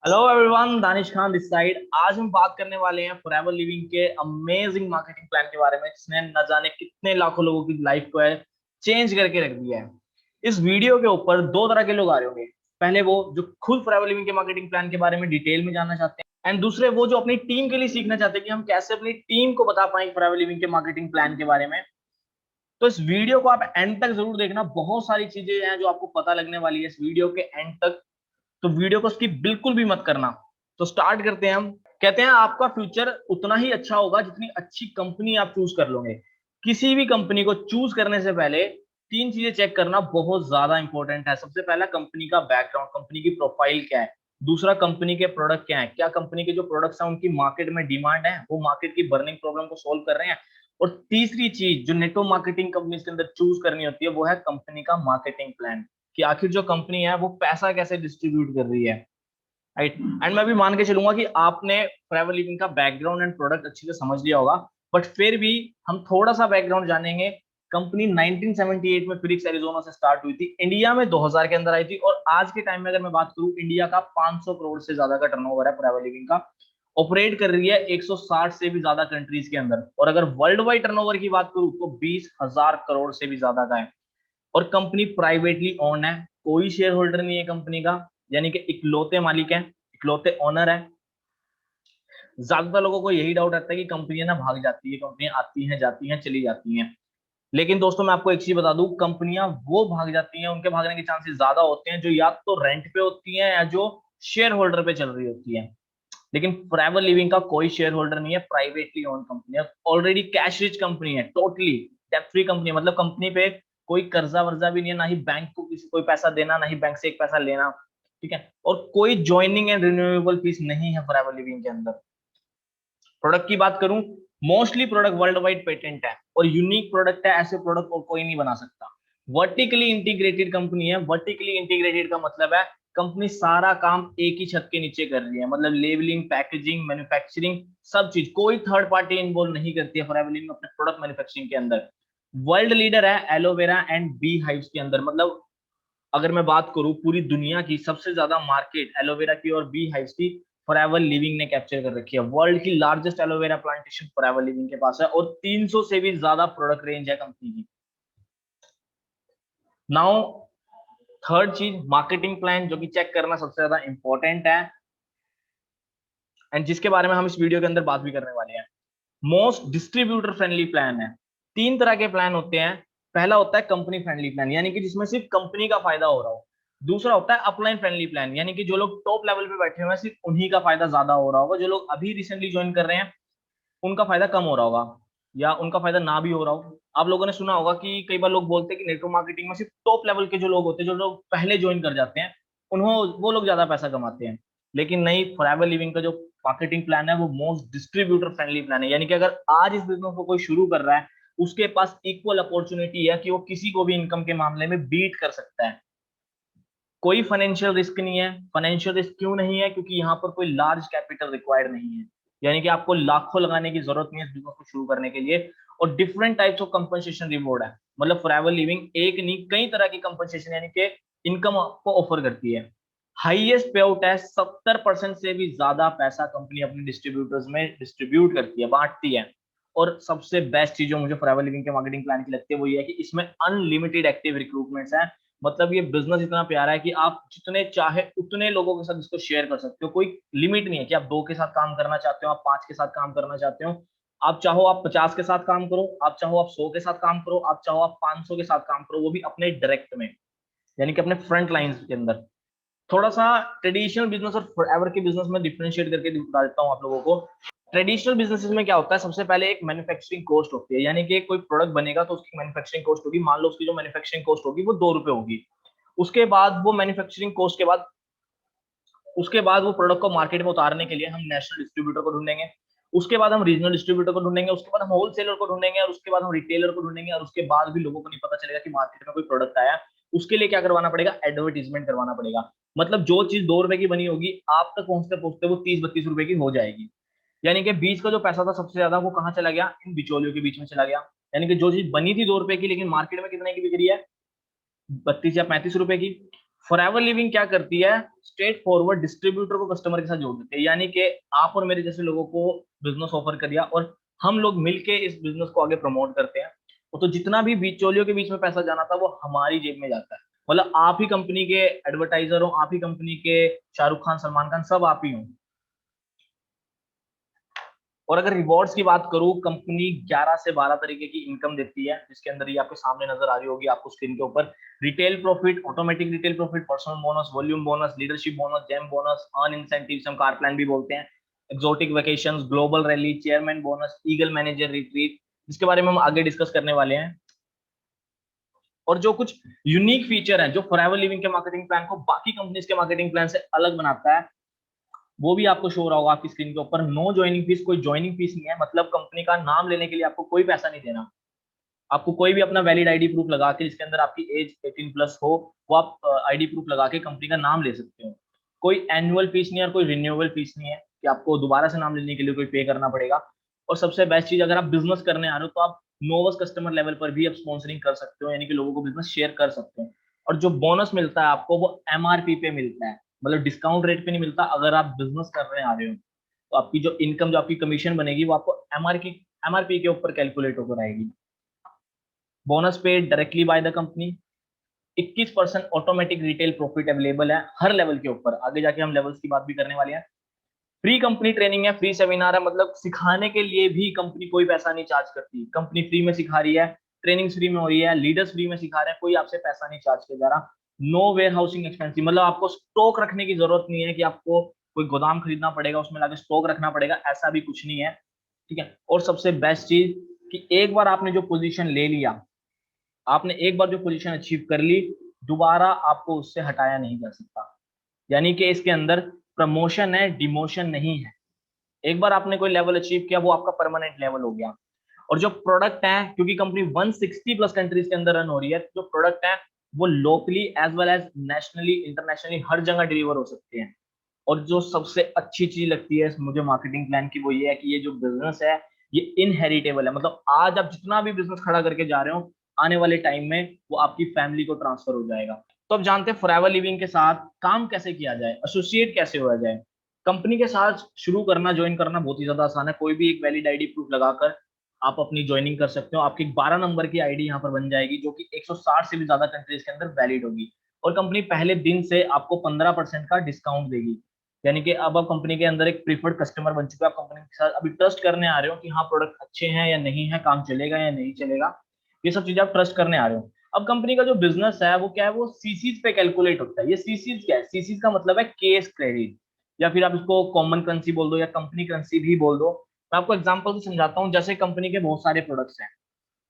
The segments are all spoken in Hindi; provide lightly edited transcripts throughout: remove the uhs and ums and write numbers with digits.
Hello everyone, Danish Khan this side. आज हम बात करने वाले हैं फॉरएवर लिविंग के अमेजिंग मार्केटिंग प्लान के बारे में, जिसने न जाने कितने लाखों लोगों की लाइफ को है चेंज करके रख दिया है। इस वीडियो के ऊपर दो तरह के लोग आ रहे होंगे। पहले वो जो खुद फॉरएवर लिविंग के मार्केटिंग प्लान के बारे में डिटेल में जानना चाहते हैं, एंड दूसरे वो जो अपनी टीम के लिए सीखना चाहते हैं कि हम कैसे अपनी टीम को बता पाएंगे फॉरएवर लिविंग के मार्केटिंग प्लान के बारे में। तो इस वीडियो को आप एंड तक जरूर देखना, बहुत सारी चीजें हैं जो आपको पता लगने वाली है इस वीडियो के एंड तक। तो वीडियो को स्किप बिल्कुल भी मत करना। तो स्टार्ट करते हैं हम। कहते हैं आपका फ्यूचर उतना ही अच्छा होगा जितनी अच्छी कंपनी आप चूज कर लोगे। किसी भी कंपनी को चूज करने से पहले तीन चीजें चेक करना बहुत ज्यादा इंपॉर्टेंट है। सबसे पहला, कंपनी का बैकग्राउंड, कंपनी की प्रोफाइल क्या है। दूसरा, कंपनी के प्रोडक्ट क्या है, क्या कंपनी के जो प्रोडक्ट्स हैं उनकी मार्केट में डिमांड है, वो मार्केट की बर्निंग प्रॉब्लम को सोल्व कर रहे हैं। और तीसरी चीज जो नेटवर्क मार्केटिंग कंपनी के अंदर चूज करनी होती है वो है कंपनी का मार्केटिंग प्लान, कि आखिर जो कंपनी है वो पैसा कैसे डिस्ट्रीब्यूट कर रही है। राइट। एंड मैं भी मान के चलूंगा कि आपने ट्रैवल लिविंग का बैकग्राउंड एंड प्रोडक्ट अच्छे से समझ लिया होगा, बट फिर भी हम थोड़ा सा बैकग्राउंड जानेंगे। कंपनी 1978 में फिनिक्स एरिजोना से स्टार्ट हुई थी, इंडिया में 2000 के अंदर आई थी, और आज के टाइम में अगर मैं बात करूं, इंडिया का 500 करोड़ से ज्यादा का टर्नओवर है ट्रैवल लिविंग का। ऑपरेट कर रही है 160 से भी ज्यादा कंट्रीज के अंदर, और अगर वर्ल्ड वाइड टर्नओवर की बात करूं तो 20,000 करोड़ से भी ज्यादा का है। और कंपनी प्राइवेटली ओन है, कोई शेयर होल्डर नहीं है कंपनी का, यानी कि इकलौते मालिक है, इकलौते ओनर है। ज्यादातर लोगों को यही डाउट रहता है कि कंपनियां ना भाग जाती है, कंपनियां आती हैं जाती हैं चली जाती हैं। लेकिन दोस्तों मैं आपको एक चीज बता दूं, कंपनियां वो भाग जाती हैं, उनके भागने के चांसेस ज्यादा होते हैं जो या तो रेंट पे होती हैं या जो शेयर होल्डर पे चल रही होती है। लेकिन फॉरएवर लिविंग का कोई शेयर होल्डर नहीं है, प्राइवेटली ओन कंपनी है, ऑलरेडी कैश रिच कंपनी है, टोटली डेट फ्री कंपनी है। मतलब कंपनी पे कोई कर्जा वर्जा भी नहीं है, ना ही बैंक को किसी कोई पैसा देना, ना ही बैंक से एक पैसा लेना। ठीक है। और कोई ज्वाइनिंग एंड रिन्यूएबल फीस नहीं है फॉरएवर लिविंग के अंदर। प्रोडक्ट की बात करूं, mostly product world wide patent है और यूनिक प्रोडक्ट है, ऐसे प्रोडक्ट और कोई नहीं बना सकता। वर्टिकली इंटीग्रेटेड कंपनी है। वर्टिकली इंटीग्रेटेड का मतलब है कंपनी सारा काम एक ही छत के नीचे कर रही है, मतलब लेवलिंग, पैकेजिंग, मैन्युफैक्चरिंग, सब चीज, कोई थर्ड पार्टी इन्वॉल्व नहीं करती है फॉरएवर लिविंग अपने प्रोडक्ट मैन्युफैक्चरिंग के अंदर। वर्ल्ड लीडर है एलोवेरा एंड बी हाइव्स के अंदर। मतलब अगर मैं बात करूं, पूरी दुनिया की सबसे ज्यादा मार्केट एलोवेरा की और बी हाइव्स की फॉरएवर लिविंग ने कैप्चर कर रखी है। वर्ल्ड की largest aloe vera plantation forever living के पास है, और 300 से भी ज्यादा प्रोडक्ट रेंज है कंपनी की। नाउ, थर्ड चीज, मार्केटिंग प्लान, जो कि चेक करना सबसे ज्यादा इंपॉर्टेंट है, एंड जिसके बारे में हम इस वीडियो के अंदर बात भी करने वाले हैं। मोस्ट डिस्ट्रीब्यूटर फ्रेंडली प्लान है। तीन तरह के प्लान होते हैं। पहला होता है कंपनी फ्रेंडली प्लान, यानी कि जिसमें सिर्फ कंपनी का फायदा हो रहा हो। दूसरा होता है अपलाइन फ्रेंडली प्लान, यानी कि जो लोग टॉप लेवल पे बैठे हुए हैं सिर्फ उन्हीं का फायदा ज्यादा हो रहा होगा, जो लोग अभी रिसेंटली ज्वाइन कर रहे हैं उनका फायदा कम हो रहा होगा, या उनका फायदा ना भी हो रहा हो। आप लोगों ने सुना होगा कि कई बार लोग बोलते हैं कि नेटवर्क मार्केटिंग में सिर्फ टॉप लेवल के जो लोग होते हैं, जो लोग पहले ज्वाइन कर जाते हैं, उन्हों वो लोग ज्यादा पैसा कमाते हैं। लेकिन नहीं, फॉरएवर लिविंग का जो मार्केटिंग प्लान है वो मोस्ट डिस्ट्रीब्यूटर फ्रेंडली प्लान है, यानी कि अगर आज इस बिजनेस को कोई शुरू कर रहा है, उसके पास इक्वल अपॉर्चुनिटी है कि वो किसी को भी इनकम के मामले में बीट कर सकता है। कोई फाइनेंशियल रिस्क नहीं है। फाइनेंशियल रिस्क क्यों नहीं है? क्योंकि यहाँ पर कोई लार्ज कैपिटल रिक्वायर्ड नहीं है, यानी कि आपको लाखों लगाने की जरूरत नहीं है इस बिजनेस को शुरू करने के लिए। और different types of compensation reward है, मतलब फॉरएवर लिविंग एक नहीं कई तरह की कंपनसेशन यानी कि इनकम आपको ऑफर करती है। हाईएस्ट पे आउट है, 70% से भी ज्यादा पैसा कंपनी अपने डिस्ट्रीब्यूटर्स में डिस्ट्रीब्यूट करती है, बांटती है। और सबसे बेस्ट चीज जो मुझे फॉरएवर लिविंग के मार्केटिंग प्लान की लगती है वो ये है कि इसमें अनलिमिटेड एक्टिव रिक्रूटमेंट्स है। मतलब ये बिजनेस इतना प्यारा है कि आप जितने चाहे उतने लोगों के साथ इसको शेयर कर सकते हो। कोई लिमिट नहीं है कि आप 2 के साथ काम करना चाहते हो, आप 5 के साथ काम करना चाहते हो। आप चाहो आप 50 के साथ काम करो, आप चाहो आप 100 के साथ काम करो, आप चाहो आप 500 के साथ काम करो, वो भी अपने डायरेक्ट में, यानी कि अपने फ्रंट लाइंस के अंदर। थोड़ा सा ट्रेडिशनल बिजनेस और फॉरएवर के बिजनेस में डिफरेंशिएट करके डालता हूँ आप लोगों को। ट्रेडिशनल बिजनेसेस में क्या होता है, सबसे पहले एक मैन्युफैक्चरिंग कॉस्ट होती है, यानी कि कोई प्रोडक्ट बनेगा तो उसकी मैन्युफैक्चरिंग कॉस्ट होगी। मान लो उसकी जो मैन्युफैक्चरिंग कॉस्ट होगी वो 2 रुपए होगी। उसके बाद वो मैन्युफैक्चरिंग कॉस्ट के बाद उसके बाद वो प्रोडक्ट को मार्केट में उतारने के लिए हम नेशनल डिस्ट्रीब्यूटर को ढूंढेंगे। उसके बाद हम रीजनल डिस्ट्रीब्यूटर को ढूंढेंगे, उसके बाद हम होलसेलर को ढूंढेंगे, और उसके बाद हम रिटेलर को ढूंढेंगे, और उसके बाद भी लोगों को नहीं पता चलेगा कि मार्केट में कोई प्रोडक्ट आया। उसके लिए क्या करवाना पड़ेगा? एडवर्टीजमेंट करवाना पड़ेगा। मतलब जो चीज 2 रुपए की बनी होगी, आप तक पहुंचते पहुंचते वो 30-32 रुपए की हो जाएगी। यानी कि बीच का जो पैसा था सबसे ज्यादा वो कहाँ चला गया? इन बिचौलियों के बीच में चला गया। यानी कि जो चीज बनी थी 2 रुपए की, लेकिन मार्केट में कितने की बिक रही है? 32 या 35 रुपए की। फॉरएवर लिविंग क्या करती है, स्ट्रेट फॉरवर्ड डिस्ट्रीब्यूटर को कस्टमर के साथ जोड़ देते हैं, यानी कि आप और मेरे जैसे लोगों को बिजनेस ऑफर कर दिया और हम लोग मिलके इस बिजनेस को आगे प्रमोट करते हैं। तो जितना भी बिचौलियों के बीच में पैसा जाना था वो हमारी जेब में जाता है। मतलब आप ही कंपनी के एडवर्टाइजर हो, आप ही कंपनी के शाहरुख खान, सलमान खान, सब आप ही हो। और अगर रिवॉर्ड्स की बात करूं, कंपनी 11 से 12 तरीके की इनकम देती है, जिसके अंदर ये आपके सामने नजर आ रही होगी आपको स्क्रीन के ऊपर। Retail profit, automatic retail profit, personal bonus, volume bonus, leadership bonus, gem bonus, earn incentive, हम कार प्लान भी बोलते हैं, exotic vacations, global rally, chairman bonus, eagle manager retreat, जिसके बारे में हम आगे डिस्कस करने वाले हैं। और जो कुछ यूनिक फीचर है जो फॉरएवर लिविंग के मार्केटिंग प्लान को बाकी कंपनीज के मार्केटिंग प्लान से अलग बनाता है, वो भी आपको शो हो रहा होगा आपकी स्क्रीन के ऊपर। नो ज्वाइनिंग फीस, कोई ज्वाइनिंग फीस नहीं है, मतलब कंपनी का नाम लेने के लिए आपको कोई पैसा नहीं देना। आपको कोई भी अपना वैलिड आईडी प्रूफ लगा के, जिसके अंदर आपकी एज 18 प्लस हो, वो आप आईडी प्रूफ लगा के कंपनी का नाम ले सकते हो। कोई एनुअल फीस नहीं है और कोई रिन्यूएबल फीस नहीं है कि आपको दोबारा से नाम लेने के लिए कोई पे करना पड़ेगा। और सबसे बेस्ट चीज, अगर आप बिजनेस करने आ रहे हो तो आप नोवस कस्टमर लेवल पर भी आप स्पॉन्सरिंग कर सकते हो, यानी कि लोगों को बिजनेस शेयर कर सकते हो। और जो बोनस मिलता है आपको वो एमआरपी पे मिलता है, मतलब डिस्काउंट रेट पे नहीं मिलता। अगर आप बिजनेस करने आ रहे हो तो आपकी जो इनकम, जो आपकी कमीशन बनेगी, वो आपको एमआरपी के ऊपर कैलकुलेट होकर आएगी। Bonus paid directly by the company. 21% automatic retail profit available है हर लेवल के ऊपर, आगे जाके हम लेवल्स की बात भी करने वाले हैं। फ्री कंपनी ट्रेनिंग है, फ्री सेमिनार है, मतलब सिखाने के लिए भी कंपनी कोई पैसा नहीं चार्ज करती, कंपनी फ्री में सिखा रही है, ट्रेनिंग फ्री में हो रही है, लीडर्स फ्री में सिखा रहे हैं, कोई आपसे पैसा नहीं चार्ज किया जा रहा। नो वेयर हाउसिंग एक्सपेंसिव, मतलब आपको स्टॉक रखने की जरूरत नहीं है कि आपको कोई गोदाम खरीदना पड़ेगा, उसमें लाके स्टॉक रखना पड़ेगा, ऐसा भी कुछ नहीं है। ठीक है। और सबसे बेस्ट चीज कि एक बार आपने जो पोजीशन ले लिया, आपने एक बार जो पोजीशन अचीव कर ली, दोबारा आपको उससे हटाया नहीं जा सकता। यानी कि इसके अंदर प्रमोशन है, डिमोशन नहीं है। एक बार आपने कोई लेवल अचीव किया, वो आपका परमानेंट लेवल हो गया। और जो प्रोडक्ट है, क्योंकि कंपनी 160 प्लस कंट्रीज के अंदर रन हो रही है, जो प्रोडक्ट है वो locally as well as nationally, internationally हर जगह डिलीवर हो सकते हैं। और जो सबसे अच्छी चीज लगती है मुझे मार्केटिंग प्लान की, वो ये है कि ये जो बिजनेस है ये इनहेरिटेबल है। मतलब आज आप जितना भी बिजनेस खड़ा करके जा रहे हो, आने वाले टाइम में वो आपकी फैमिली को ट्रांसफर हो जाएगा। तो अब जानते हैं फॉरएवर लिविंग के साथ काम कैसे किया जाए, एसोसिएट कैसे हुआ जाए। कंपनी के साथ शुरू करना, ज्वाइन करना बहुत ही ज्यादा आसान है। कोई भी एक वैलिड आईडी प्रूफ लगाकर आप अपनी ज्वाइनिंग कर सकते हो। आपकी 12 नंबर की आईडी यहाँ पर बन जाएगी, जो कि 160 से भी ज्यादा कंट्रीज के अंदर वैलिड होगी। और कंपनी पहले दिन से आपको 15% का डिस्काउंट देगी। यानी कि अब आप कंपनी के अंदर एक प्रीफर्ड कस्टमर बन चुके हैं। आप कंपनी के साथ अभी ट्रस्ट करने आ रहे हो कि हाँ प्रोडक्ट अच्छे हैं या नहीं है, काम चलेगा या नहीं चलेगा, ये सब चीजें आप ट्रस्ट करने आ रहे हो। अब कंपनी का जो बिजनेस है वो क्या है, वो सीसीज पे कैलकुलेट होता है। ये सीसीज क्या है, सीसीज का मतलब है केस क्रेडिट, या फिर आप इसको कॉमन करेंसी बोल दो या कंपनी करेंसी भी बोल दो। मैं आपको एग्जांपल से समझाता हूँ। जैसे कंपनी के बहुत सारे प्रोडक्ट्स हैं,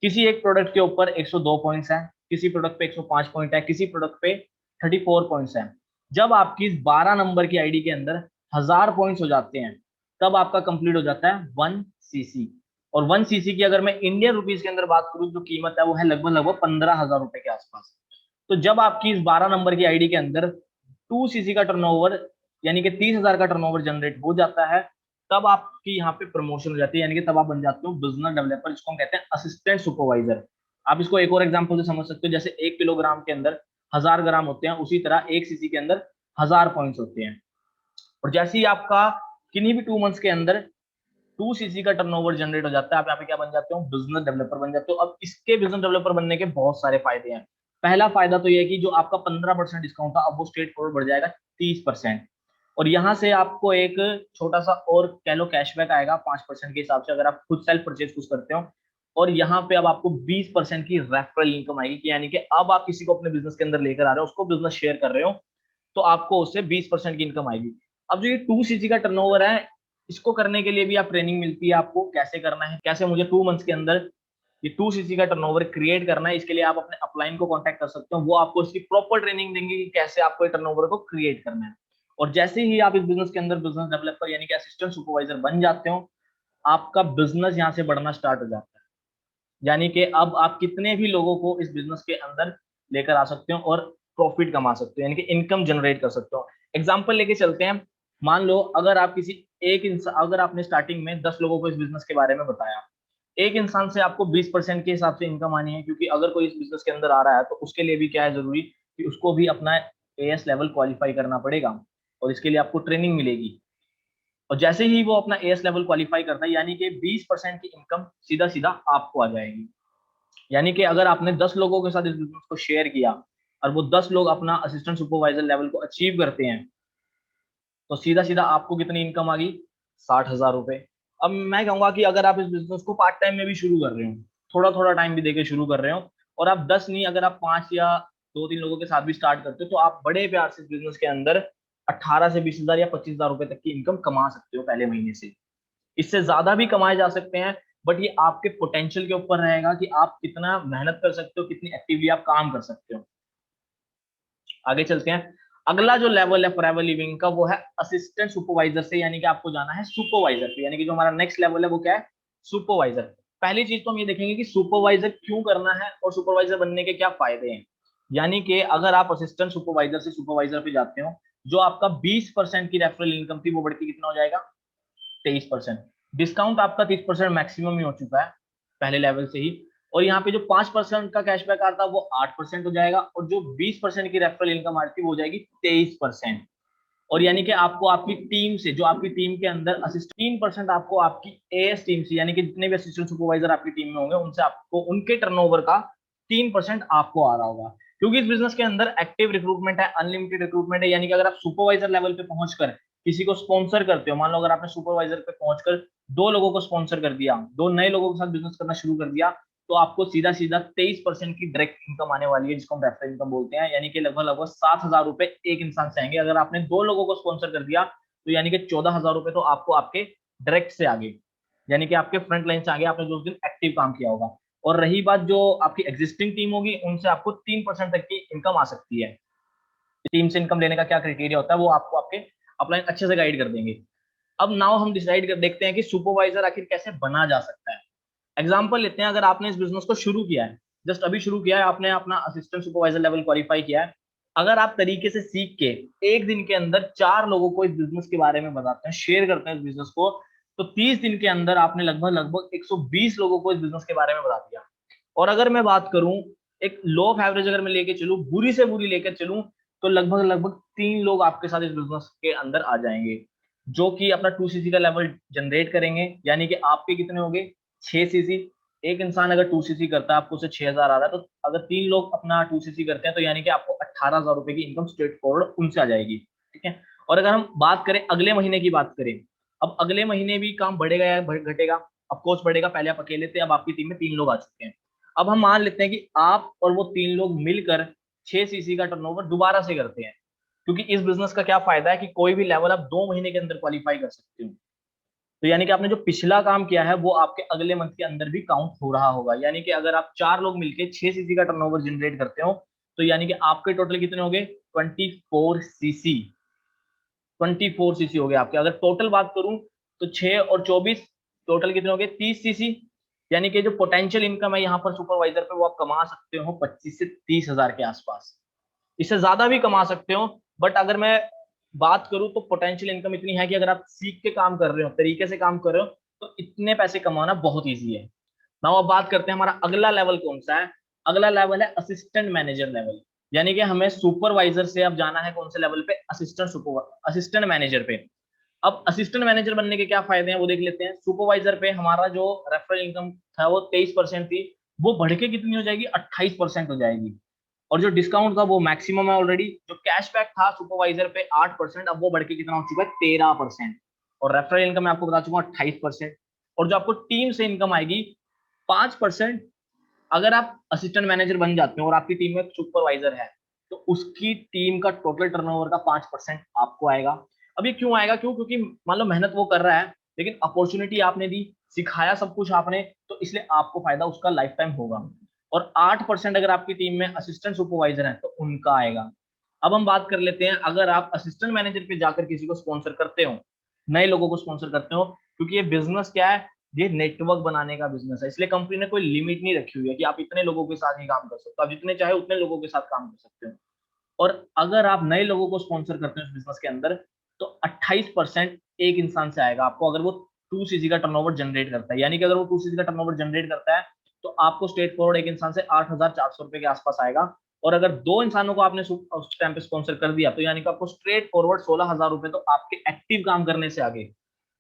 किसी एक प्रोडक्ट के ऊपर 102 पॉइंट्स हैं, किसी प्रोडक्ट पे 105 पॉइंट है, किसी प्रोडक्ट पे 34 पॉइंट्स हैं। जब आपकी इस 12 नंबर की आईडी के अंदर 1000 पॉइंट्स हो जाते हैं, तब आपका कंप्लीट हो जाता है 1 सीसी। और 1 सीसी की अगर मैं इंडियन रुपीज के अंदर बात करूं, जो कीमत है वो है लगभग लगभग 15,000 रुपए के आसपास। तो जब आपकी इस 12 नंबर की आईडी के अंदर 2 सीसी का टर्नओवर, यानी कि 30,000 का टर्नओवर जनरेट हो जाता है, तब आपकी यहाँ पे प्रमोशन हो जाती है। यानी कि तब आप बन जाते हो बिजनेस डेवलपर, जिसको हम कहते हैं असिस्टेंट सुपरवाइजर। आप इसको एक और एग्जांपल से समझ सकते हो, जैसे 1 किलोग्राम के अंदर 1000 ग्राम होते हैं, उसी तरह 1 सीसी के अंदर 1000 पॉइंट्स होते हैं। और जैसे ही आपका किन्हीं भी 2 मंथ्स के अंदर 2 सीसी का टर्नओवर जनरेट हो जाता है, आप यहाँ पे क्या बन जाते हो, बिजनेस डेवलपर बन जाते हो। अब इसके बिजनेस डेवलपर बनने के बहुत सारे फायदे हैं। पहला फायदा तो ये है कि जो आपका 15% डिस्काउंट था, अब वो स्ट्रेट फॉरवर्ड बढ़ जाएगा 30%। और यहाँ से आपको एक छोटा सा और कह लो कैशबैक आएगा 5% के हिसाब से, अगर आप खुद सेल्फ परचेज कुछ करते हो। और यहाँ पे अब आपको 20% की रेफरल इनकम आएगी, कि यानी कि अब आप किसी को अपने बिजनेस के अंदर लेकर आ रहे हो, उसको बिजनेस शेयर कर रहे हो, तो आपको उससे 20% की इनकम आएगी। अब जो ये 2 सीसी का टर्नओवर है, इसको करने के लिए भी आप ट्रेनिंग मिलती है, आपको कैसे करना है, कैसे मुझे 2 मंथ्स के अंदर ये 2 सीसी का टर्नओवर क्रिएट करना है। इसके लिए आप अपने अपलाइन को कांटेक्ट कर सकते हो, वो आपको इसकी प्रॉपर ट्रेनिंग देंगे कि कैसे आपको ये टर्नओवर को क्रिएट करना है। और जैसे ही आप इस बिजनेस के अंदर बिजनेस डेवलपर यानी कि असिस्टेंट सुपरवाइजर बन जाते हो, आपका बिजनेस यहाँ से बढ़ना स्टार्ट हो जाता है। यानी कि अब आप कितने भी लोगों को इस बिजनेस के अंदर लेकर आ सकते हो और प्रॉफिट कमा सकते हो, यानी कि इनकम जनरेट कर सकते हो। एग्जाम्पल लेके चलते हैं। मान लो अगर आप किसी एक इंसान, अगर आपने स्टार्टिंग में 10 लोगों को इस बिजनेस के बारे में बताया, एक इंसान से आपको 20% के हिसाब से इनकम आनी है। क्योंकि अगर कोई इस बिजनेस के अंदर आ रहा है तो उसके लिए भी क्या है जरूरी कि उसको भी अपना एएस लेवल क्वालिफाई करना पड़ेगा और इसके लिए आपको ट्रेनिंग मिलेगी। और जैसे ही वो अपना एएस लेवल क्वालिफाई करता है, यानी कि 20% की इनकम सीधा सीधा आपको आ जाएगी। यानी कि अगर आपने 10 लोगों के साथ इस बिजनेस को शेयर किया और वो 10 लोग अपना असिस्टेंट सुपरवाइजर लेवल को अचीव करते हैं, तो सीधा सीधा आपको कितनी इनकम आ गई? 60,000 रुपए। अब मैं कहूंगा कि अगर आप इस बिजनेस को पार्ट टाइम में भी शुरू कर रहे हो, थोड़ा थोड़ा टाइम भी देके शुरू कर रहे हो, और आप 10 नहीं, अगर आप 5 या 2-3 लोगों के साथ भी स्टार्ट करते हो, तो आप बड़े प्यार से इस बिजनेस के अंदर 18 से 20 हजार या 25 हजार रुपए तक की इनकम कमा सकते हो पहले महीने से। इससे ज्यादा भी कमाए जा सकते हैं, बट ये आपके पोटेंशियल के ऊपर रहेगा कि आप कितना मेहनत कर सकते हो, कितनी एक्टिवली आप काम कर सकते हो। आगे चलते हैं। अगला जो लेवल है फॉरएवर लिविंग का, वो है असिस्टेंट सुपरवाइजर से, यानी कि आपको जाना है सुपरवाइजर पे, यानी कि जो हमारा नेक्स्ट लेवल है वो क्या है? सुपरवाइजर। पहली चीज तो हम ये देखेंगे कि सुपरवाइजर क्यों करना है और सुपरवाइजर बनने के क्या फायदे हैं। यानी कि अगर आप असिस्टेंट सुपरवाइजर से सुपरवाइजर पे जाते हो, जो आपका 20% की रेफरल इनकम थी, वो बढ़ के कितना हो जाएगा? 23%। डिस्काउंट आपका 30% मैक्सिमम ही हो चुका है पहले लेवल से ही। और यहाँ पे जो 5% का कैशबैक आता है वो 8% हो जाएगा, और जो 20% की रेफरल इनकम आती है वो हो जाएगी 23%। और यानी कि आपको आपकी टीम से, जो आपकी टीम के अंदर असिस्ट 3% आपको आपकी एएस टीम से, यानी कि जितने भी असिस्टेंट सुपरवाइजर आपकी टीम में होंगे उनसे आपको उनके टर्नओवर का 3% आपको आ रहा होगा। क्योंकि इस बिजनेस के अंदर एक्टिव रिक्रूटमेंट है, अनलिमिटेड रिक्रूटमेंट है। यानी कि अगर आप सुपरवाइजर लेवल पे पहुंचकर किसी को स्पॉन्सर करते हो, मान लो अगर आपने सुपरवाइजर पे पहुंचकर 2 लोगों को स्पॉन्सर कर दिया, 2 नए लोगों के साथ बिजनेस करना शुरू कर दिया, तो आपको सीधा सीधा 23% की डायरेक्ट इनकम आने वाली है, जिसको हम रेफरल इनकम बोलते हैं। यानी कि लगभग लगभग 7,000 रुपए एक इंसान से आएंगे। अगर आपने 2 लोगों को स्पॉन्सर कर दिया, तो यानी कि 14,000 रुपए तो आपको आपके डायरेक्ट से आगे, यानी कि आपके फ्रंट लाइन से आगे, आपने जो उस दिन एक्टिव काम किया होगा। और रही बात जो आपकी एग्जिस्टिंग टीम होगी, उनसे आपको 3% तक की इनकम आ सकती है। टीम से इनकम लेने का क्या क्राइटेरिया होता है, वो आपको आपके अपलाइन अच्छे से गाइड कर देंगे। अब नाउ हम डिसाइड कर देखते हैं कि सुपरवाइजर आखिर कैसे बना जा सकता है। एग्जाम्पल लेते हैं, अगर आपने इस बिजनेस को शुरू किया है, जस्ट अभी शुरू किया है, आपने अपना असिस्टेंट सुपरवाइजर लेवल क्वालिफाई किया है। अगर आप तरीके से सीख के एक दिन के अंदर 4 लोगों को इस बिजनेस के बारे में बताते हैं, शेयर करते हैं इस बिजनेस को, तो 30 दिन के अंदर आपने लगभग लगभग 120 लोगों को इस बिजनेस के बारे में बता दिया। और अगर मैं बात करूं, एक लो ऑफ एवरेज अगर मैं लेके चलूं, बुरी से बुरी लेकर चलूं, तो लगभग लगभग 3 लोग आपके साथ इस बिजनेस के अंदर आ जाएंगे, जो कि अपना 2cc का लेवल जनरेट करेंगे। यानी कि आपके कितने हो गए? 6cc। एक इंसान अगर 2cc करता है, आपको उसे 6,000 आ रहा है, तो अगर 3 लोग अपना 2cc करते हैं, तो यानी कि आपको 18,000 रुपए की इनकम स्ट्रेट फॉरवर्ड उनसे आ जाएगी। ठीक है। और अगर हम बात करें अगले महीने की बात करें, अब अगले महीने भी काम बढ़ेगा या घटेगा? ऑफकोर्स बढ़ेगा। पहले आप अकेले थे, अब आपकी टीम में 3 लोग आ चुके हैं। अब हम मान लेते हैं कि आप और वो 3 लोग मिलकर 6cc का टर्नओवर दोबारा से करते हैं। क्योंकि इस बिजनेस का क्या फायदा है कि कोई भी लेवल आप 2 महीने के अंदर क्वालिफाई कर सकते हो। तो यानी कि आपने जो पिछला काम किया है वो आपके अगले मंथ के अंदर भी काउंट हो रहा होगा। यानी कि अगर आप 4 लोग मिलकर 6cc का टर्नओवर जनरेट करते हो, तो यानी कि आपके टोटल कितने हो गए? 24cc। 24cc हो गए आपके। अगर टोटल बात करूं, तो 6 और 24, टोटल कितने हो गए? 30cc। यानी कि जो पोटेंशियल इनकम है यहाँ पर सुपरवाइजर पे, वो आप कमा सकते हो 25 से 30 हजार के आसपास। इससे ज्यादा भी कमा सकते हो, बट अगर मैं बात करूं तो पोटेंशियल इनकम इतनी है कि अगर आप सीख के काम कर रहे हो, तरीके से काम कर रहे हो, तो इतने पैसे कमाना बहुत ईजी है। नाउ अब बात करते हैं हमारा अगला लेवल कौन सा है। अगला लेवल है असिस्टेंट मैनेजर लेवल। यानी कि हमें सुपरवाइजर से अब जाना है कौन से लेवल पे? असिस्टेंट मैनेजर पे। अब असिस्टेंट मैनेजर बनने के क्या फायदे हैं वो देख लेते हैं। सुपरवाइजर पे हमारा जो रेफरल इनकम था वो 23% थी, वो बढ़ के कितनी हो जाएगी? 28% हो जाएगी। और जो डिस्काउंट था वो मैक्सिमम है ऑलरेडी। जो कैशबैक था सुपरवाइजर पे 8%, अब वो बढ़ के कितना हो चुका है? 13%। और रेफरल इनकम मैं आपको बता चुका हूँ 28%। और जो आपको टीम से इनकम आएगी 5%। अगर आप असिस्टेंट मैनेजर बन जाते हो और आपकी टीम में सुपरवाइजर है, तो उसकी टीम का टोटल टर्नओवर का 5% आपको आएगा। अब ये क्यों आएगा? क्यों? क्योंकि मान लो मेहनत वो कर रहा है, लेकिन अपॉर्चुनिटी आपने दी, सिखाया सब कुछ आपने, तो इसलिए आपको फायदा उसका लाइफ टाइम होगा। और 8% अगर आपकी टीम में असिस्टेंट सुपरवाइजर है, तो उनका आएगा। अब हम बात कर लेते हैं, अगर आप असिस्टेंट मैनेजर पे जाकर किसी को स्पॉन्सर करते हो, नए लोगों को स्पॉन्सर करते हो, क्योंकि ये बिजनेस क्या है? ये नेटवर्क बनाने का बिजनेस है। इसलिए कंपनी ने कोई लिमिट नहीं रखी हुई है कि आप इतने लोगों के साथ ही काम कर सकते हो, आप जितने चाहे उतने लोगों के साथ काम कर सकते हो। और अगर आप नए लोगों को स्पॉन्सर करते हो इस बिजनेस के अंदर, तो 28% एक इंसान से आएगा आपको, अगर वो 2cc का टर्नओवर जनरेट करता है। यानी कि अगर वो 2cc का टर्नओवर जनरेट करता है, तो आपको स्ट्रेट फॉरवर्ड एक इंसान से 8,400 रुपए के आसपास आएगा। और अगर 2 इंसानों को आपने उस टाइम पे स्पॉन्सर कर दिया, तो यानी कि आपको स्ट्रेट फॉरवर्ड 16,000 रुपए तो आपके एक्टिव काम करने से आगे,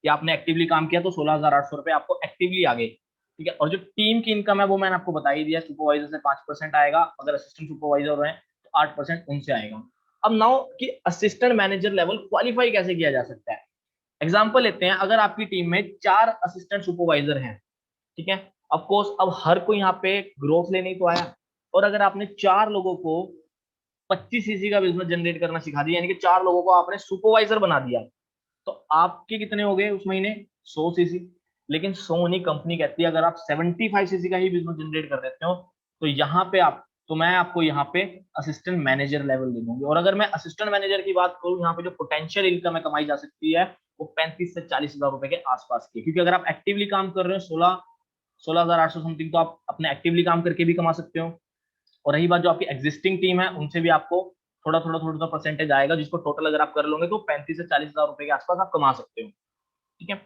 या आपने एक्टिवली काम किया तो 16,800 रुपए आपको एक्टिवली आगे। ठीक है, और जो टीम की इनकम है वो मैंने आपको बता ही दिया, सुपरवाइजर से 5% आएगा, अगर असिस्टेंट सुपरवाइजर है तो 8% उनसे आएगा। अब नाउ कि असिस्टेंट मैनेजर लेवल क्वालिफाई कैसे किया जा सकता है। एग्जाम्पल लेते हैं, अगर आपकी टीम में 4 असिस्टेंट सुपरवाइजर हैं, ठीक है, ऑफ कोर्स अब हर कोई यहाँ पे ग्रोथ लेने ही तो आया, और अगर आपने 4 लोगों को 25 सीसी का बिजनेस जनरेट करना सिखा दिया, यानी कि 4 लोगों को आपने सुपरवाइजर बना दिया, तो आपके कितने हो गए उस महीने, 100 सीसी। लेकिन 100 नहीं, कंपनी कहती है अगर आप 75 सीसी का ही बिजनेस जनरेट कर देते हो, तो यहाँ पे आप, तो मैं आपको यहाँ पे असिस्टेंट मैनेजर लेवल दे दूंगी। और अगर मैं असिस्टेंट मैनेजर की बात करूँ, यहाँ पे जो पोटेंशियल इनकम है कमाई जा सकती है वो 35 से 40,000 रुपए के आसपास की, क्योंकि अगर आप एक्टिवली काम कर रहे हो 16,800 समथिंग, तो आप अपने एक्टिवली काम करके भी कमा सकते हो। और रही बात जो आपकी एग्जिस्टिंग टीम है, उनसे भी आपको थोड़ा थोड़ा परसेंटेज आएगा, जिसको टोटल अगर आप कर लोगे तो 35 से 40,000 रुपए के आसपास आप कमा सकते हो। ठीक है,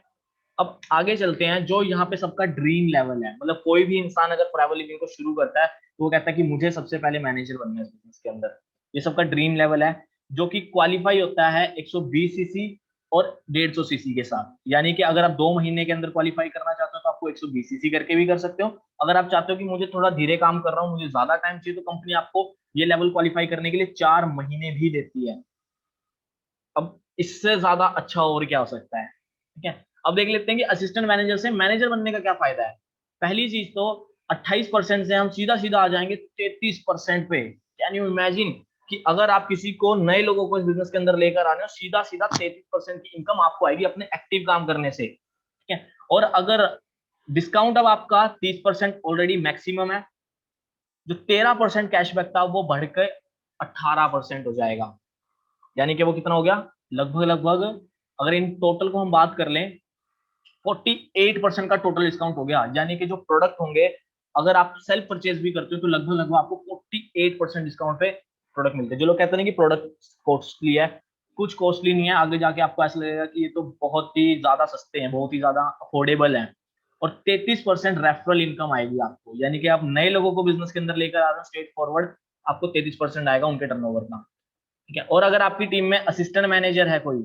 अब आगे चलते हैं, जो यहाँ पे सबका ड्रीम लेवल है, मतलब कोई भी इंसान अगर फॉरएवर लिविंग को शुरू करता है तो वो कहता है कि मुझे सबसे पहले मैनेजर बनना है इस बिजनेस के अंदर। ये सबका ड्रीम लेवल है, जो कि क्वालिफाई होता है 120 सीसी और 150 सीसी के साथ। यानी कि अगर आप 2 महीने के अंदर क्वालिफाई करना चाहते हो तो आपको 120 सीसी करके भी कर सकते हो। अगर आप चाहते हो कि मुझे थोड़ा धीरे काम कर रहा हूँ, मुझे ज्यादा टाइम चाहिए, तो कंपनी आपको ये लेवल क्वालिफाई करने के लिए 4 महीने भी देती है। अब इससे ज्यादा अच्छा और क्या हो सकता है। ठीक है, अब देख लेते हैं कि असिस्टेंट मैनेजर से मैनेजर बनने का क्या फायदा है। पहली चीज तो 28% से हम सीधा सीधा आ जाएंगे 33% पे। कैन यू इमेजिन कि अगर आप किसी को, नए लोगों को इस बिजनेस के अंदर लेकर आ रहे हो, सीधा सीधा 33% की इनकम आपको आएगी अपने एक्टिव काम करने से। ठीक है, और अगर डिस्काउंट अब आपका 30% ऑलरेडी मैक्सिमम है, जो 13% कैशबैक था वो बढ़कर 18% हो जाएगा। यानी कि वो कितना हो गया, लगभग लगभग, अगर इन टोटल को हम बात कर लें, 48% का टोटल डिस्काउंट हो गया। यानी कि जो प्रोडक्ट होंगे, अगर आप सेल्फ परचेज भी करते हो तो लगभग लगभग आपको 48% डिस्काउंट पे प्रोडक्ट मिलते हैं। जो लोग कहते हैं कि प्रोडक्ट कॉस्टली है, कुछ कॉस्टली नहीं है, आगे जाके आपको ऐसा लगेगा कि ये तो बहुत ही ज्यादा सस्ते हैं, बहुत ही ज्यादा अफोर्डेबल हैं। और 33% रेफरल इनकम आएगी आपको, यानी कि आप नए लोगों को बिजनेस के अंदर लेकर आ रहे हो स्ट्रेट फॉरवर्ड, आपको 33% आएगा उनके टर्नओवर का। ठीक है, और अगर आपकी टीम में असिस्टेंट मैनेजर है कोई,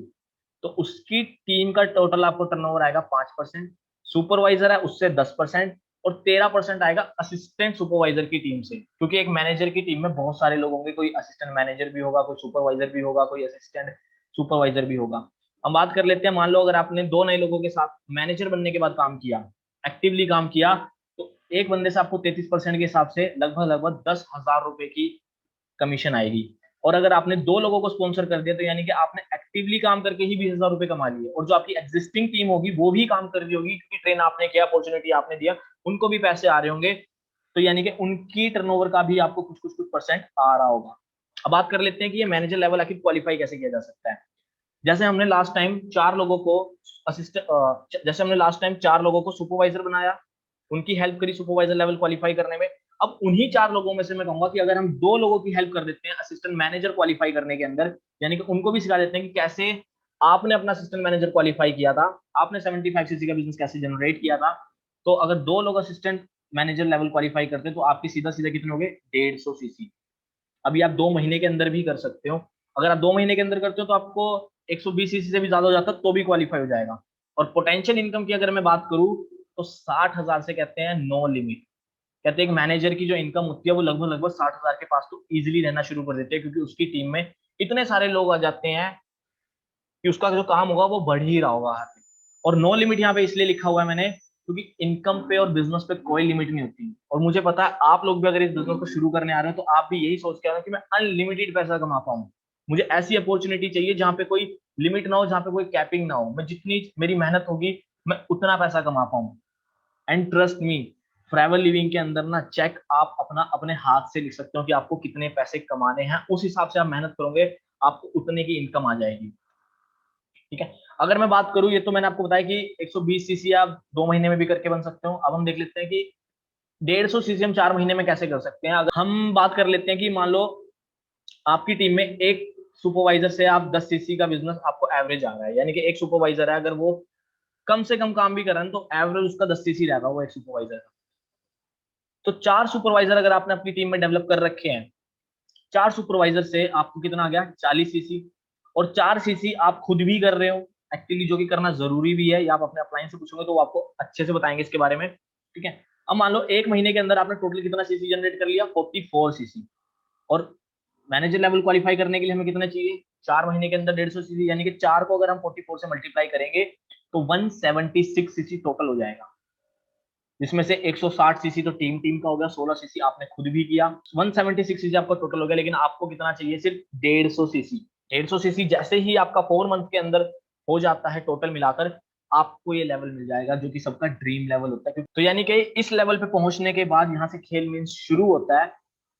तो उसकी टीम का टोटल आपको टर्नओवर आएगा 5%, सुपरवाइजर है उससे 10%, और 13% आएगा असिस्टेंट सुपरवाइजर की टीम से। क्योंकि एक मैनेजर की टीम में बहुत सारे लोग होंगे, कोई असिस्टेंट मैनेजर भी होगा, कोई सुपरवाइजर भी होगा, कोई असिस्टेंट सुपरवाइजर भी होगा। हम बात कर लेते हैं, मान लो अगर आपने 2 नए लोगों के साथ मैनेजर बनने के बाद काम किया, एक्टिवली काम किया, तो एक बंदे से आपको 33% के हिसाब से लगभग लगभग 10,000 रुपए की कमीशन आएगी। और अगर आपने 2 लोगों को स्पॉन्सर कर दिया, तो यानी कि आपने एक्टिवली काम करके ही 20,000 रुपए कमा लिए, और जो आपकी एग्जिस्टिंग टीम होगी वो भी काम कर रही होगी, क्योंकि ट्रेन आपने किया, अपॉर्चुनिटी आपने दिया, उनको भी पैसे आ रहे होंगे, तो यानी कि उनकी टर्नओवर का भी आपको कुछ परसेंट आ रहा होगा। अब बात कर लेते हैं कि ये मैनेजर लेवल आखिर क्वालिफाई कैसे किया जा सकता है। जैसे हमने लास्ट टाइम 4 लोगों को असिस्टेंट, जैसे हमने लास्ट टाइम 4 लोगों को सुपरवाइजर बनाया, उनकी हेल्प करी सुपरवाइजर लेवल क्वालिफाई करने में। अब उन्हीं 4 लोगों में से मैं कहूंगा कि अगर हम 2 लोगों की हेल्प कर देते हैं असिस्टेंट मैनेजर क्वालिफाई करने के अंदर, यानी कि उनको भी सिखा देते हैं कि कैसे आपने अपना असिस्टेंट मैनेजर क्वालिफाई किया था, आपने 75 सीसी का बिजनेस कैसे जनरेट किया था, तो अगर 2 लोग असिस्टेंट मैनेजर लेवल क्वालिफाई करते हैं तो आपकी सीधा सीधा कितने हो गए, 150 सीसी। अभी आप 2 महीने के अंदर भी कर सकते हो। अगर आप 2 महीने के अंदर करते हो तो आपको 120 सीसी से भी ज्यादा हो जाता तो भी क्वालिफाई हो जाएगा। और पोटेंशियल इनकम की अगर मैं बात करूं, तो 60,000 से कहते हैं नो लिमिट। कहते हैं एक मैनेजर की जो इनकम होती है वो लगभग लगभग 60,000 के पास तो इजीली रहना शुरू कर देते हैं, क्योंकि उसकी टीम में इतने सारे लोग आ जाते हैं कि उसका जो काम होगा वो बढ़ ही रहा होगा हर दिन। और नो लिमिट यहाँ पे इसलिए लिखा हुआ है मैंने, क्योंकि इनकम पे और बिजनेस पे कोई लिमिट नहीं होती। और मुझे पता है आप लोग भी अगर इस बिजनेस को शुरू करने आ रहे हो तो आप भी यही सोच के आ रहे हो कि मैं अनलिमिटेड पैसा कमा पाऊं। मुझे ऐसी अपॉर्चुनिटी चाहिए जहां पे कोई लिमिट ना हो, जहां पे कोई कैपिंग ना हो, मैं जितनी मेरी मेहनत होगी मैं उतना पैसा कमा पाऊं। And trust me, forever living के अंदर ना चेक आप अपना अपने हाथ से लिख सकते हो कि आपको कितने पैसे कमाने हैं, उस हिसाब से आप मेहनत करोगे, आपको उतने की इनकम आ जाएगी। ठीक है, अगर मैं बात करूं, ये तो मैंने आपको बताया कि 120 सीसी आप 2 महीने में भी करके बन सकते हो। अब हम देख लेते हैं कि 150 सीसी हम 4 महीने में कैसे कर सकते हैं। अगर हम बात कर लेते हैं कि मान लो आपकी टीम में एक सुपरवाइजर से आप 10 सीसी का बिजनेस आपको एवरेज आ रहा है, यानी कि एक सुपरवाइजर है, अगर वो कम से कम काम भी कर रहा है तो एवरेज उसका 10 सीसी रहेगा वो एक सुपरवाइजर का। तो 4 सुपरवाइजर अगर आपने अपनी टीम में डेवलप कर रखे हैं, 4 सुपरवाइजर से आपको कितना आ गया 40 सीसी, और 4 सीसी आप खुद भी कर रहे हो एक्चुअली, जो कि करना जरूरी भी है, या आप अपने अपलाइन से पूछोगे तो वो आपको अच्छे से बताएंगे इसके बारे में, ठीक है। अब मान लो एक महीने के अंदर आपने टोटल कितना सीसी जनरेट कर लिया, 44 सीसी, और मैनेजर लेवल क्वालिफाई करने के लिए हमें कितना चाहिए, 4 महीने के अंदर 150 सीसी, यानी कि 4 को अगर हम 44 से मल्टीप्लाई करेंगे तो 176 सीसी टोटल हो जाएगा, जिसमें से 160 सीसी तो टीम टीम का हो गया, 16 सीसी आपने खुद भी किया, 176 सीसी आपका टोटल हो गया। लेकिन आपको कितना चाहिए, सिर्फ 150 सीसी। 150 सीसी जैसे ही आपका 4 मंथ के अंदर हो जाता है टोटल मिलाकर, आपको ये लेवल मिल जाएगा जो कि सबका ड्रीम लेवल होता है। तो यानी कि इस लेवल पे पहुंचने के बाद यहाँ से खेल मीन्स शुरू होता है।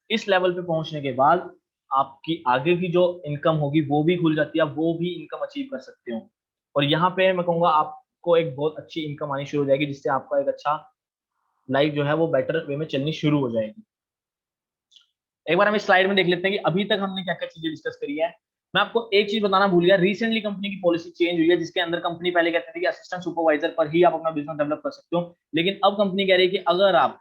इस लेवल पे पहुंचने के बाद आपकी आगे की जो इनकम होगी वो भी खुल जाती है, वो भी इनकम अचीव कर सकते हो। और यहाँ पे मैं कहूंगा आपको एक बहुत अच्छी इनकम आनी शुरू हो जाएगी, जिससे आपका एक अच्छा लाइफ जो है वो बेटर वे में चलनी शुरू हो जाएगी। एक बार हम इस स्लाइड में देख लेते हैं कि अभी तक हमने क्या क्या चीजें डिस्कस करी है। मैं आपको एक चीज बताना भूल गया, रिसेंटली कंपनी की पॉलिसी चेंज हुई है, जिसके अंदर कंपनी पहले कहती थी कि असिस्टेंट सुपरवाइजर पर ही आप अपना बिजनेस डेवलप कर सकते हो, लेकिन अब कंपनी कह रही है कि अगर आप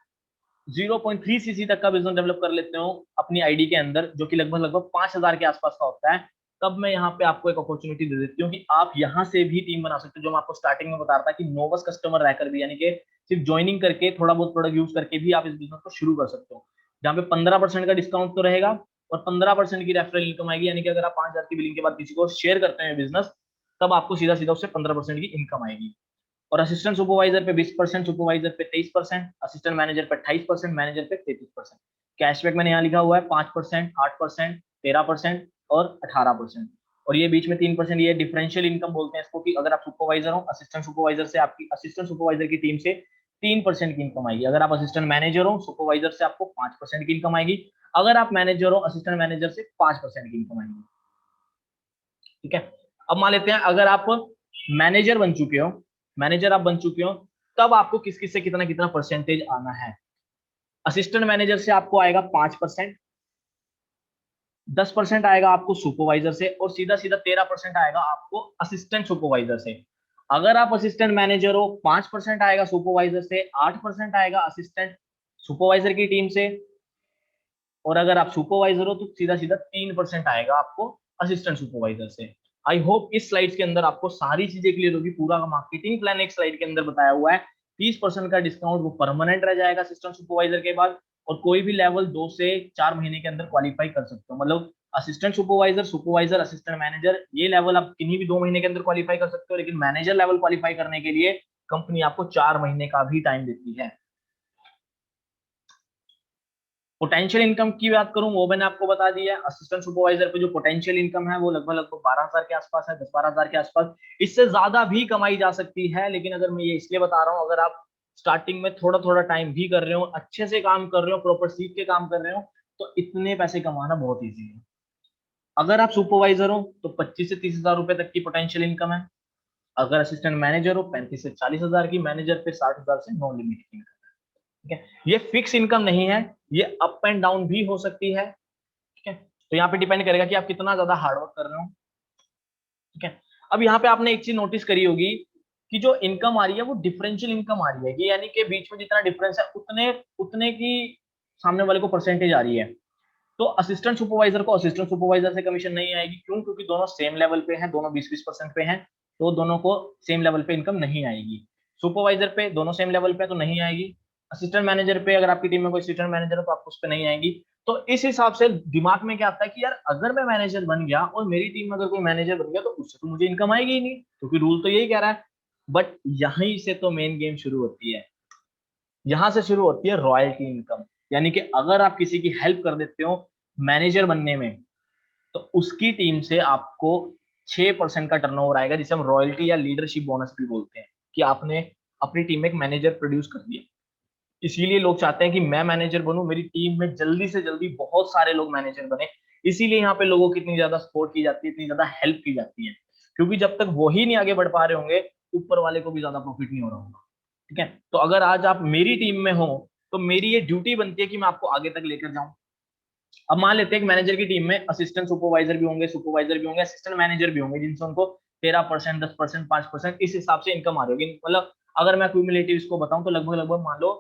0.3 सीसी तक का बिजनेस डेवलप कर लेते हो अपनी आईडी के अंदर, जो कि लगभग लगभग 5,000 के आसपास का होता है, तब मैं यहाँ पे आपको एक अपॉर्चुनिटी दे देती हूँ कि आप यहाँ से भी टीम बना सकते हो। जो मैं आपको स्टार्टिंग में बता रहा था कि नोवस कस्टमर रहकर भी, यानी कि सिर्फ ज्वाइनिंग करके थोड़ा बहुत प्रोडक्ट यूज करके भी आप इस बिजनेस को शुरू कर सकते हो, जहाँ पे 15% का डिस्काउंट तो रहेगा और 15% की रेफरल इनकम आएगी। यानी कि अगर आप 5,000 की बिलिंग के बाद किसी को शेयर करते हैं बिजनेस, तब आपको सीधा सीधा उससे 15% की इनकम आएगी। और असिस्टेंट सुपरवाइजर पे 20%, सुपरवाइजर पे 23%, असिस्टेंट मैनेजर पे 28%, मैनेजर पे 33%। कैशबैक मैंने यहाँ लिखा हुआ है 5%, 8%, 13% और 18%। और ये बीच में 3%, ये डिफरेंशियल इनकम बोलते हैं इसको, कि अगर आप सुपरवाइजर हो, असिस्टेंट सुपरवाइजर से आपकी असिस्टेंट सुपरवाइजर की टीम से 3% की इनकम आएगी। अगर आप असिस्टेंट मैनेजर हो, सुपरवाइजर से आपको 5% की इनकम आएगी। अगर आप मैनेजर हो, असिस्टेंट मैनेजर से 5% की इनकम आएगी, ठीक है। अब मान लेते हैं अगर आप मैनेजर बन चुके हो, मैनेजर आप बन चुके हो, तब आपको किस किस से कितना कितना परसेंटेज आना है। असिस्टेंट मैनेजर से आपको आएगा 5%, 10% आएगा आपको सुपरवाइजर से, और सीधा सीधा 13% आएगा आपको असिस्टेंट सुपरवाइजर से। अगर आप असिस्टेंट मैनेजर हो, 5% आएगा सुपरवाइजर से, 8% आएगा असिस्टेंट सुपरवाइजर की टीम से, और अगर आप सुपरवाइजर हो तो सीधा सीधा 3% आएगा आपको असिस्टेंट सुपरवाइजर से। आई होप इस स्लाइड्स के अंदर आपको सारी चीजें क्लियर होगी। पूरा मार्केटिंग प्लान एक स्लाइड के अंदर बताया हुआ है। 30% का डिस्काउंट वो परमानेंट रह जाएगा असिस्टेंट सुपरवाइजर के बाद, और कोई भी लेवल 2 से 4 महीने के अंदर क्वालिफाई कर सकते हो। मतलब assistant supervisor, supervisor, assistant manager, ये लेवल आप किन्हीं भी 2 महीने के अंदर क्वालिफाई कर सकते हो, लेकिन मैनेजर लेवल क्वालिफाई करने के लिए कंपनी आपको 4 महीने का भी टाइम देती है। पोटेंशियल इनकम की बात करूं, वो मैंने आपको बता दिया है। असिस्टेंट सुपरवाइजर पे जो पोटेंशियल इनकम है वो लगभग लगभग 12,000 के आसपास है, 10-12,000 के आसपास। इससे ज्यादा भी कमाई जा सकती है, लेकिन अगर मैं ये इसलिए बता रहा हूँ, अगर आप स्टार्टिंग में थोड़ा थोड़ा टाइम भी कर रहे हो, अच्छे से काम कर रहे हो, प्रॉपर सीख के काम कर रहे हो, तो इतने पैसे कमाना बहुत ईजी है। अगर आप सुपरवाइजर हो तो 25 से 30 हजार रुपए तक की पोटेंशियल इनकम है। अगर असिस्टेंट मैनेजर हो 35 से 40 हजार की, मैनेजर पे 60 हजार से नो लिमिट की, ठीक है। ये फिक्स इनकम नहीं है, ये अप एंड डाउन भी हो सकती है, ठीक है। तो यहाँ पे डिपेंड करेगा कि आप कितना ज्यादा हार्डवर्क कर रहे हो, ठीक है। अब यहाँ पे आपने एक चीज नोटिस करी होगी कि जो इनकम आ रही है वो डिफरेंशियल इनकम आ रही है, कि यानी कि बीच में जितना डिफरेंस है उतने उतने की सामने वाले को परसेंटेज आ रही है। तो असिस्टेंट सुपरवाइजर को असिस्टेंट सुपरवाइजर से कमीशन नहीं आएगी, क्यों? क्योंकि दोनों सेम लेवल पे हैं, दोनों 20-20% पे हैं, तो दोनों को सेम लेवल पे इनकम नहीं आएगी। सुपरवाइजर पे दोनों सेम लेवल पे तो नहीं आएगी। असिस्टेंट मैनेजर पे, अगर आपकी टीम में कोई असिस्टेंट मैनेजर है तो आपको उस पर नहीं आएगी। तो इस हिसाब से दिमाग में क्या आता है कि यार अगर मैं मैनेजर बन गया और मेरी टीम में अगर कोई मैनेजर बन गया तो उससे तो मुझे इनकम आएगी ही नहीं, क्योंकि रूल तो यही कह रहा है। बट यहीं से तो मेन गेम शुरू होती है, यहां से शुरू होती है रॉयल्टी इनकम। यानी कि अगर आप किसी की हेल्प कर देते हो मैनेजर बनने में, तो उसकी टीम से आपको 6% का टर्नओवर आएगा, जिसे हम रॉयल्टी या लीडरशिप बोनस भी बोलते हैं, कि आपने अपनी टीम में एक मैनेजर प्रोड्यूस कर दिया। इसीलिए लोग चाहते हैं कि मैं मैनेजर बनूं, मेरी टीम में जल्दी से जल्दी बहुत सारे लोग मैनेजर बने। इसीलिए यहाँ पे लोगों की इतनी ज्यादा सपोर्ट की जाती है, इतनी ज्यादा हेल्प की जाती है, क्योंकि जब तक वो ही नहीं आगे बढ़ पा रहे होंगे, ऊपर वाले को भी ज्यादा प्रॉफिट नहीं हो रहा होगा, ठीक है। तो अगर आज आप मेरी टीम में हो तो मेरी ये ड्यूटी बनती है कि मैं आपको आगे तक लेकर जाऊं। अब मान लेते हैं कि मैनेजर की टीम में असिस्टेंट सुपरवाइजर भी होंगे, सुपरवाइजर भी होंगे, असिस्टेंट मैनेजर भी होंगे, जिनसे उनको 13%, 10%, 5% इस हिसाब से इनकम आ रही होगी। मतलब अगर मैं क्यूमुलेटिव इसको बताऊं तो लगभग लगभग मान लो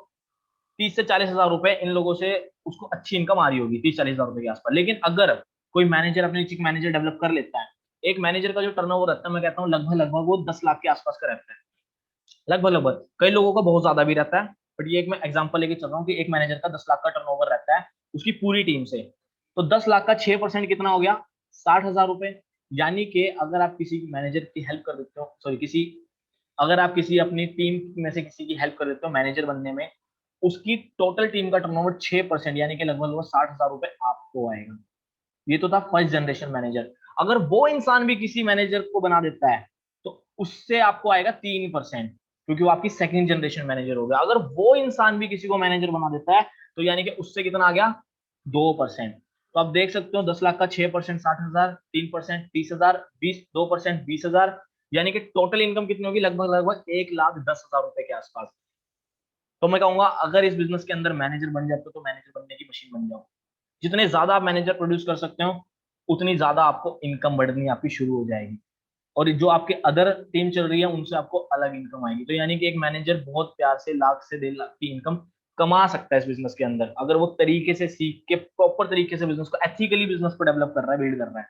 30 से 40 हजार रुपए इन लोगों से उसको अच्छी इनकम आ रही होगी, 30-40 हजार रुपए के आसपास। लेकिन अगर कोई मैनेजर अपने नीचे मैनेजर डेवलप कर लेता है, एक मैनेजर का जो टर्नओवर रहता है, मैं कहता हूँ लगभग लगभग वो 10 लाख के आसपास का रहता है, लगभग लगभग। कई लोगों का बहुत ज्यादा भी रहता है, बट ये एक मैं एग्जांपल लेके चल रहा हूँ कि एक मैनेजर का 10 लाख का टर्नओवर रहता है उसकी पूरी टीम से। तो 10 लाख का 6% कितना हो गया, 60 हजार रुपए। यानी कि अगर आप किसी मैनेजर की हेल्प कर देते हो, सॉरी किसी, अगर आप किसी अपनी टीम में से किसी की हेल्प कर देते हो मैनेजर बनने में, उसकी टोटल टीम का टर्नओवर 6%, यानी कि लगभग लगभग 60 हजार रुपए आपको आएगा। ये तो था फर्स्ट जनरेशन मैनेजर। अगर वो इंसान भी किसी मैनेजर को बना देता है तो उससे आपको आएगा 3%, क्योंकि वो आपकी सेकंड जनरेशन मैनेजर हो गया। अगर वो इंसान भी किसी को मैनेजर बना देता है तो यानी कि उससे कितना आ गया, 2%। तो आप देख सकते हो 10 लाख का 6%, 60 हजार, 3% 30 हजार, 2% 20 हजार, यानी कि टोटल इनकम कितनी होगी, लगभग लगभग 1,10,000 रुपए के आसपास। तो मैं कहूंगा अगर इस बिजनेस के अंदर मैनेजर बन जाते हो तो मैनेजर बनने की मशीन बन जाओ। जितने ज्यादा आप मैनेजर प्रोड्यूस कर सकते हो उतनी ज्यादा आपको इनकम बढ़नी आपकी शुरू हो जाएगी, और जो आपके अदर टीम चल रही है उनसे आपको अलग इनकम आएगी। तो यानी कि एक मैनेजर बहुत प्यार से लाख से 1.5 लाख की इनकम कमा सकता है इस बिजनेस के अंदर, अगर वो तरीके से सीख के प्रॉपर तरीके से बिजनेस को एथिकली बिजनेस को डेवलप कर रहा है, बिल्ड कर रहा है।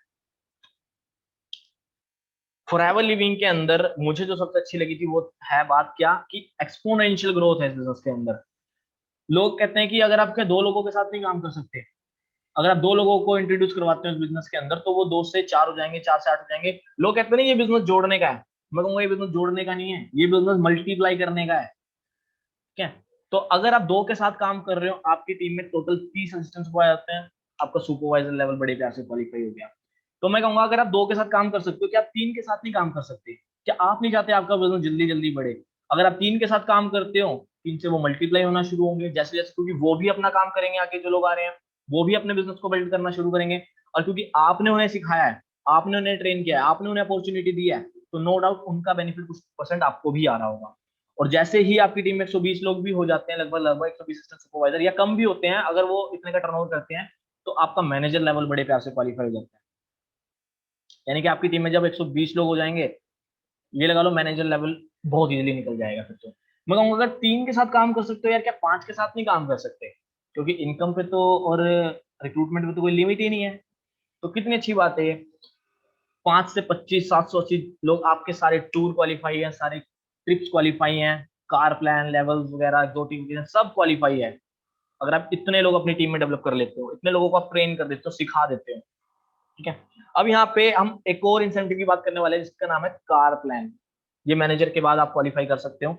फॉरएवर लिविंग के अंदर मुझे जो सबसे अच्छी लगी थी वो है बात क्या, कि एक्सपोनेंशियल ग्रोथ है इस बिजनेस के अंदर। लोग कहते हैं कि अगर आपके दो लोगों के साथ नहीं काम कर सकते, अगर आप दो लोगों को इंट्रोड्यूस करवाते हो इस बिजनेस के अंदर तो वो 2 से 4 हो जाएंगे, 4 से 8 हो जाएंगे। लोग कहते हैं ना ये बिजनेस जोड़ने का है, मैं कहूंगा ये बिजनेस जोड़ने का नहीं है, ये बिजनेस मल्टीप्लाई करने का है। ठीक है, तो अगर आप दो के साथ काम कर रहे हो, आपकी टीम में टोटल 30 असिस्टेंट्स आ जाते हैं, आपका सुपरवाइजर लेवल बड़े प्यार से क्वालिफाई हो गया। तो मैं कहूंगा अगर आप दो के साथ काम कर सकते हो, क्या आप तीन के साथ नहीं काम कर सकते? क्या आप नहीं चाहते आपका बिजनेस जल्दी जल्दी बढ़े? अगर आप तीन के साथ काम करते हो, तीन से वो मल्टीप्लाई होना शुरू होंगे जैसे जैसे, क्योंकि वो भी अपना काम करेंगे, आगे जो लोग आ रहे हैं वो भी अपने बिजनेस को बिल्ड करना शुरू करेंगे। और क्योंकि आपने उन्हें सिखाया है, आपने उन्हें ट्रेन किया है, आपने उन्हें अपॉर्चुनिटी दी है, तो नो डाउट उनका बेनिफिट कुछ परसेंट आपको भी आ रहा होगा। और जैसे ही आपकी टीम में 120 लोग भी हो जाते हैं, लगभग लगभग 120 असिस्टेंट सुपरवाइजर या कम भी होते हैं, अगर वो इतने का टर्नओवर करते हैं, तो आपका मैनेजर लेवल बड़े प्यार से क्वालिफाई हो जाता है। यानी कि आपकी टीम में जब 120 लोग हो जाएंगे, ये लगा लो मैनेजर लेवल बहुत इजीली निकल जाएगा फिर तो। मैं कहूंगा अगर तीन के साथ काम कर सकते हो यार, क्या पांच के साथ नहीं काम कर सकते? क्योंकि इनकम पे तो और रिक्रूटमेंट पे तो कोई लिमिट ही नहीं है। तो कितनी अच्छी बात है ये। 5 से 25, 780 लोग आपके सारे टूर क्वालिफाई हैं, सारे ट्रिप्स क्वालिफाई हैं, कार प्लान लेवल्स वगैरह दो टीम सब क्वालिफाई है। अगर आप इतने लोग अपनी टीम में डेवलप कर लेते हो, इतने लोगों को आप ट्रेन कर देते हो, सिखा देते हो। ठीक है, अब यहाँ पे हम एक और इंसेंटिव की बात करने वाले हैं जिसका नाम है कार प्लान। ये मैनेजर के बाद आप क्वालिफाई कर सकते हो।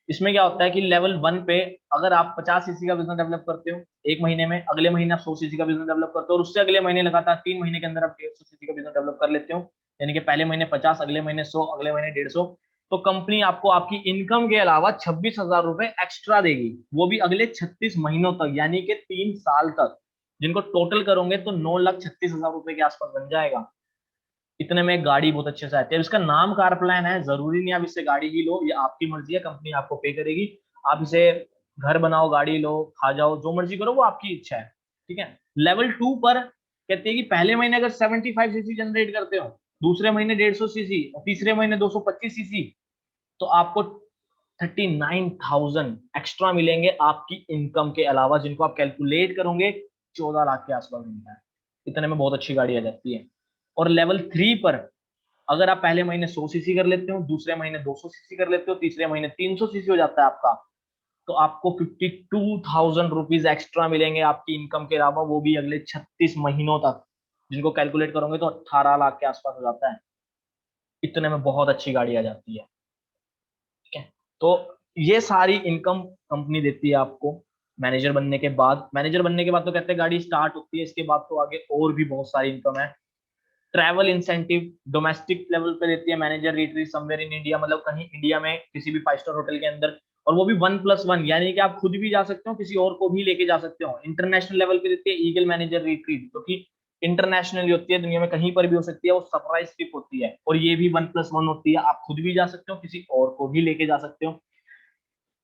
इसमें क्या होता है कि लेवल 1 पे अगर आप 50 सीसी का बिजनेस डेवलप करते हो एक महीने में, अगले महीने आप 100 सीसी का बिजनेस डेवलप करते हो, और उससे अगले महीने लगातार 3 महीने के अंदर आप 150 सीसी का बिजनेस डेवलप कर लेते हो, यानी कि पहले महीने 50, अगले महीने 100, अगले महीने 150, तो कंपनी आपको आपकी इनकम के अलावा 26 हजार रुपए एक्स्ट्रा देगी, वो भी अगले 36 महीनों तक, यानी कि 3 साल तक। जिनको टोटल करोगे तो 9,36,000 रुपए के आसपास बन जाएगा। इतने में एक गाड़ी बहुत अच्छे से आती है, इसका नाम कार प्लान है, जरूरी नहीं आप इससे गाड़ी ही लो, ये आपकी मर्जी है, कंपनी आपको पे करेगी। आप इसे घर बनाओ, गाड़ी लो, खा जाओ, जो मर्जी करो, वो आपकी इच्छा है। ठीक है, लेवल 2 पर कहते हैं कि पहले महीने अगर 75 सीसी जनरेट करते हो, दूसरे महीने 150 सीसी, और तीसरे महीने 225 सीसी, तो आपको 39,000 एक्स्ट्रा मिलेंगे आपकी इनकम के अलावा, जिनको आप कैलकुलेट करोगे 14 लाख के आसपास मिलता है। इतने में बहुत अच्छी गाड़ी आ जाती है। और लेवल 3 पर अगर आप पहले महीने 100 सीसी कर लेते हो, दूसरे महीने 200 सीसी कर लेते हो, तीसरे महीने 300 सीसी हो जाता है आपका, तो आपको 52,000 रुपीज एक्स्ट्रा मिलेंगे आपकी इनकम के अलावा, वो भी अगले 36 महीनों तक, जिनको कैलकुलेट करोगे तो 18 लाख के आसपास हो जाता है। इतने में बहुत अच्छी गाड़ी आ जाती है। ठीक है, तो ये सारी इनकम कंपनी देती है आपको मैनेजर बनने के बाद। मैनेजर बनने के बाद तो कहते हैं गाड़ी स्टार्ट होती है, इसके बाद तो आगे और भी बहुत सारी इनकम है। ट्रैवल इंसेंटिव डोमेस्टिक लेवल पे देती है manager, retreat somewhere in India, मतलब कहीं इंडिया में किसी भी 5 स्टार होटल के अंदर, और वो भी 1+1, यानी कि आप खुद भी जा सकते हो, किसी और को भी लेके जा सकते हो। इंटरनेशनल लेवल पे देती है ईगल मैनेजर रिट्रीट, जो कि इंटरनेशनल होती है, दुनिया में कहीं पर भी हो सकती है, वो सरप्राइज ट्रिप होती है, और ये भी 1+1 होती है, आप खुद भी जा सकते हो, किसी और को भी लेके जा सकते हो।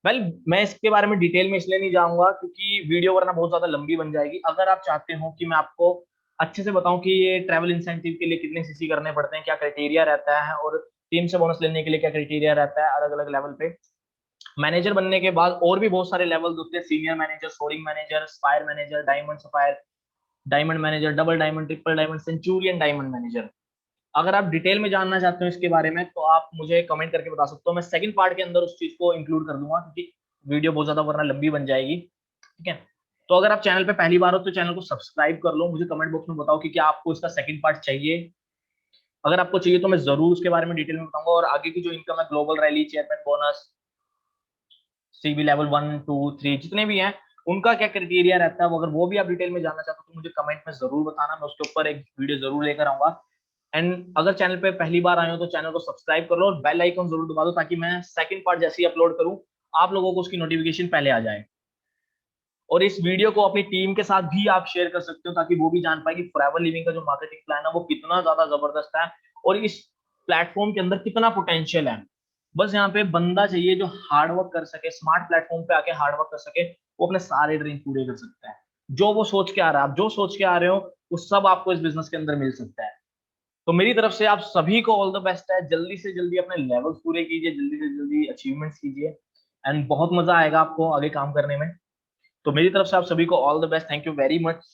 वेल मैं इसके बारे में डिटेल में इसलिए नहीं जाऊंगा क्योंकि वीडियो वरना बहुत ज्यादा लंबी बन जाएगी। अगर आप चाहते हो कि मैं आपको अच्छे से बताऊं कि ये ट्रैवल इंसेंटिव के लिए कितने सीसी करने पड़ते हैं, क्या क्राइटेरिया रहता है, और टीम से बोनस लेने के लिए क्या क्राइटेरिया रहता है अलग अलग लेवल पे, मैनेजर बनने के बाद और भी बहुत सारे लेवल होते हैं, senior manager, soaring manager, spire manager, diamond sapphire, diamond manager, double diamond, triple diamond, centurion diamond manager. अगर आप डिटेल में जानना चाहते हो इसके बारे में तो आप मुझे कमेंट करके बता सकते हो, मैं सेकंड पार्ट के अंदर उस चीज को इंक्लूड कर दूंगा, क्योंकि वीडियो बहुत ज्यादा वरना लंबी बन जाएगी। ठीक है, तो अगर आप चैनल पे पहली बार हो तो चैनल को सब्सक्राइब कर लो। मुझे कमेंट बॉक्स में बताओ कि क्या आपको इसका सेकंड पार्ट चाहिए। अगर आपको चाहिए तो मैं जरूर उसके बारे में डिटेल में बताऊंगा। और आगे की जो इनकम है, global rally, chairman bonus, CB level 1 2 3 जितने भी हैं, उनका क्या क्राइटेरिया रहता है, वो अगर वो भी आप डिटेल में जानना चाहते हो तो मुझे कमेंट में जरूर बताना, मैं उसके ऊपर एक वीडियो जरूर लेकर आऊंगा। एंड अगर चैनल पे पहली बार आए हो तो चैनल को सब्सक्राइब कर लो और बेल आइकन जरूर दबा दो, ताकि मैं सेकंड पार्ट जैसे ही अपलोड करूं आप लोगों को उसकी नोटिफिकेशन पहले आ जाए। और इस वीडियो को अपनी टीम के साथ भी आप शेयर कर सकते हो, ताकि वो भी जान पाए कि फॉरएवर लिविंग का जो मार्केटिंग प्लान है वो कितना ज्यादा जबरदस्त है और इस प्लेटफॉर्म के अंदर कितना पोटेंशियल है। बस यहाँ पे बंदा चाहिए जो हार्डवर्क कर सके, स्मार्ट प्लेटफॉर्म पे आके हार्डवर्क कर सके, वो अपने सारे ड्रीम पूरे कर सकता है। जो वो सोच के आ रहा है, आप जो सोच के आ रहे हो वो सब आपको इस बिजनेस के अंदर मिल सकता है। तो मेरी तरफ से आप सभी को ऑल द बेस्ट है। जल्दी से जल्दी अपने लेवल्स पूरे कीजिए, जल्दी से जल्दी अचीवमेंट्स कीजिए, एंड बहुत मजा आएगा आपको आगे काम करने में। तो मेरी तरफ से आप सभी को all the best. Thank you very much.